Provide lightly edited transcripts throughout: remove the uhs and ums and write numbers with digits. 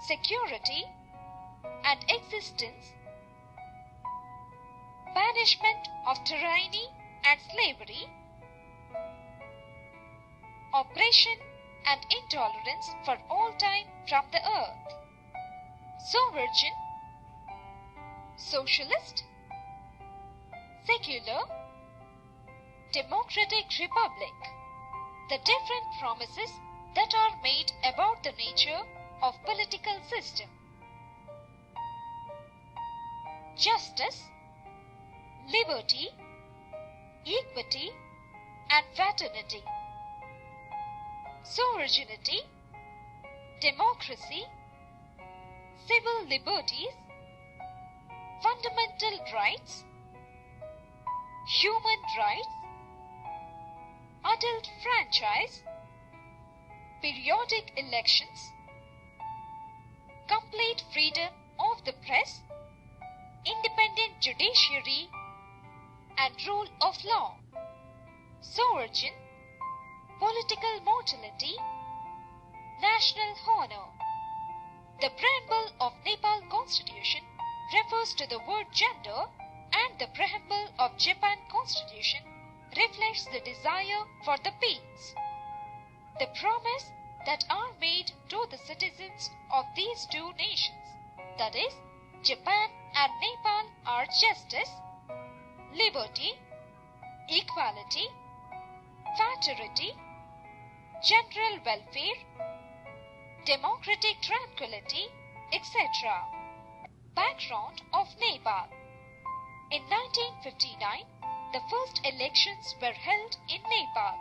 security and existence, banishment of tyranny and slavery, oppression and intolerance for all time from the earth. Sovereign, socialist, secular, democratic republic. The different promises that are made about the nature of political system. Justice, liberty, equity and fraternity. Sovereignty, democracy, civil liberties, fundamental rights, human rights, adult franchise, periodic elections, complete freedom of the press, independent judiciary and rule of law. Sovereign, political mortality, national honor. The preamble of Nepal Constitution refers to the word gender, and the preamble of Japan Constitution reflects the desire for the peace. The promise that are made to the citizens of these two nations, that is, Japan and Nepal, are justice, liberty, equality, fraternity, general welfare, democratic tranquility, etc. Background of Nepal. In 1959, the first elections were held in Nepal.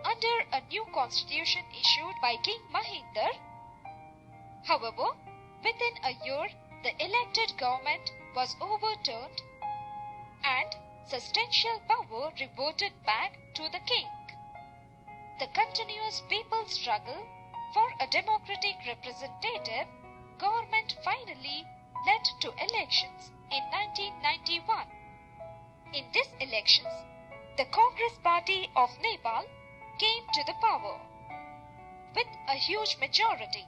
Under a new constitution issued by King Mahinder. However, within a year, the elected government was overturned and substantial power reverted back to the king. The continuous people's struggle for a democratic representative government finally led to elections in 1991. In these elections, the Congress Party of Nepal came to the power with a huge majority.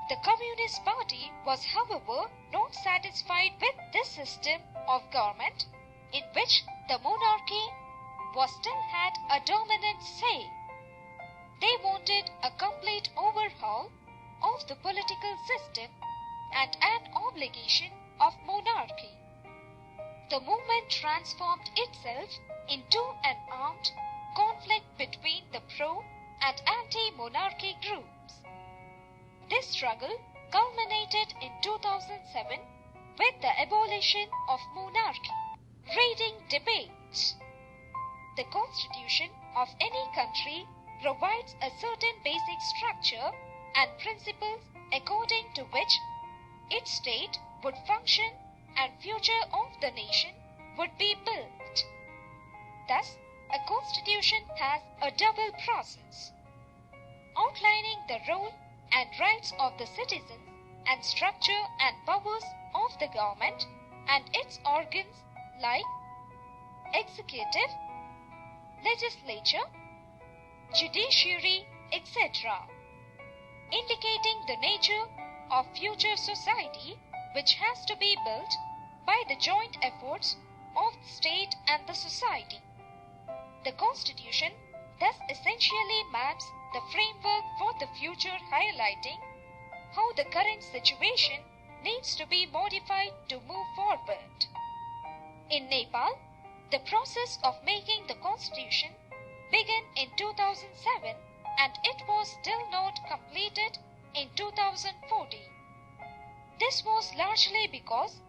The Communist Party was, however, not satisfied with this system of government in which the monarchy was still had a dominant say. They wanted a complete overhaul of the political system and an obligation of monarchy. The movement transformed itself into an armed conflict between the pro- and anti-monarchy groups. This struggle culminated in 2007 with the abolition of monarchy. Reading debates. The constitution of any country provides a certain basic structure and principles according to which its state would function and future of the nation would be built. Thus, a constitution has a double process, outlining the role and rights of the citizens and structure and powers of the government and its organs like executive, legislature, judiciary, etc., indicating the nature of future society which has to be built by the joint efforts of the state and the society. The Constitution thus essentially maps the framework for the future, highlighting how the current situation needs to be modified to move forward. In Nepal, the process of making the Constitution began in 2007 and it was still not completed in 2014. This was largely because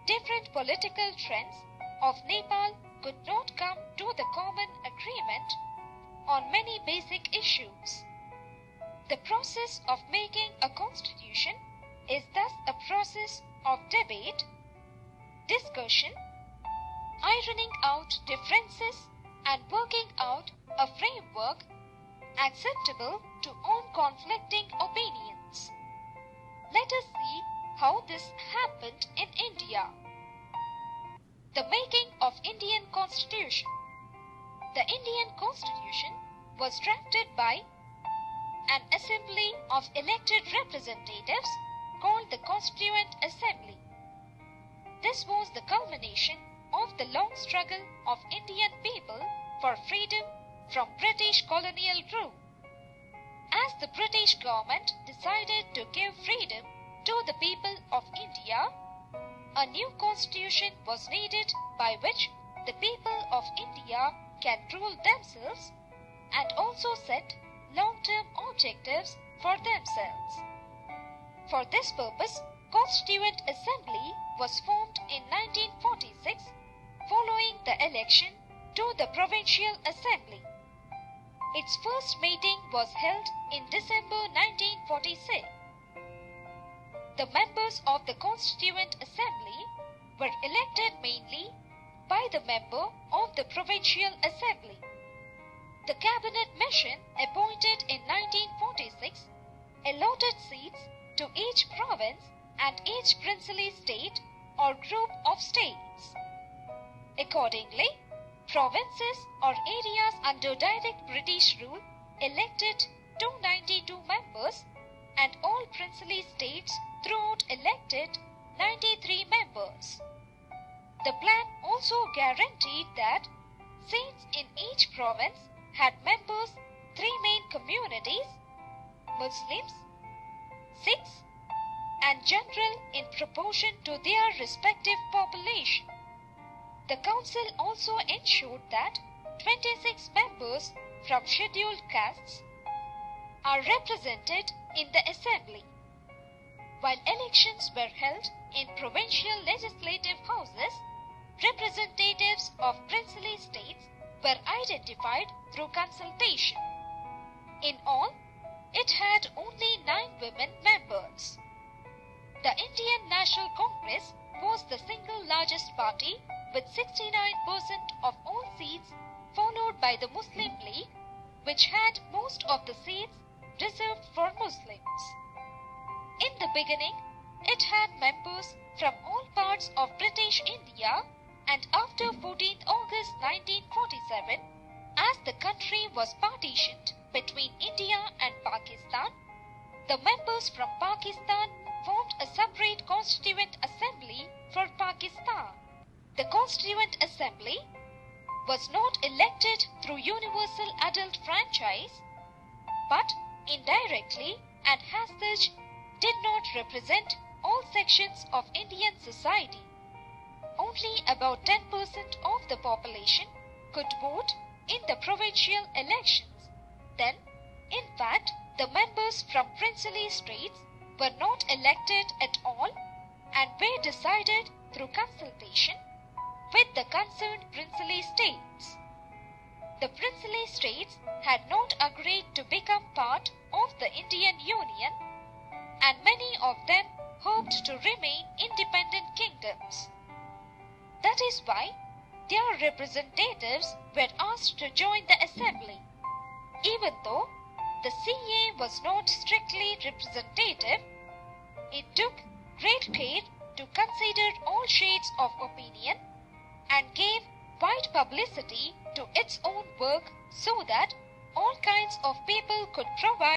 different political trends of Nepal could not come to the common agreement on many basic issues. The process of making a constitution is thus a process of debate, discussion, ironing out differences and working out a framework acceptable to all conflicting opinions. Let us see how this happened in India. The making of Indian Constitution. The Indian Constitution was drafted by an assembly of elected representatives called the Constituent Assembly. This was the culmination of the long struggle of Indian people for freedom from British colonial rule. As the British government decided to give freedom to the people of India, a new constitution was needed by which the people of India can rule themselves and also set long-term objectives for themselves. For this purpose, Constituent Assembly was formed in 1946 following the election to the Provincial Assembly. Its first meeting was held in December 1946. The members of the Constituent Assembly were elected mainly by the member of the Provincial Assembly. The Cabinet Mission appointed in 1946 allotted seats to each province and each princely state or group of states. Accordingly, provinces or areas under direct British rule elected 292 members and all princely states throughout elected 93 members. The plan also guaranteed that seats in each province had members three main communities: Muslims, Sikhs, and general in proportion to their respective population. The council also ensured that 26 members from scheduled castes are represented in the assembly. While elections were held in provincial legislative houses, representatives of princely states were identified through consultation. In all, it had only 9 women members. The Indian National Congress was the single largest party with 69% of all seats, followed by the Muslim League, which had most of the seats reserved for Muslims. In the beginning, it had members from all parts of British India, and after 14th August 1947, as the country was partitioned between India and Pakistan, the members from Pakistan formed a separate Constituent Assembly for Pakistan. The Constituent Assembly was not elected through universal adult franchise, but indirectly, and as such did not represent all sections of Indian society. Only about 10% of the population could vote in the provincial elections. Then, in fact, the members from princely states were not elected at all and were decided through consultation with the concerned princely states. The princely states had not agreed to become part of the Indian Union, and many of them hoped to remain independent kingdoms. That is why their representatives were asked to join the assembly. Even though the CA was not strictly representative, it took great care to consider all shades of opinion and gave wide publicity to its own work so that all kinds of people could provide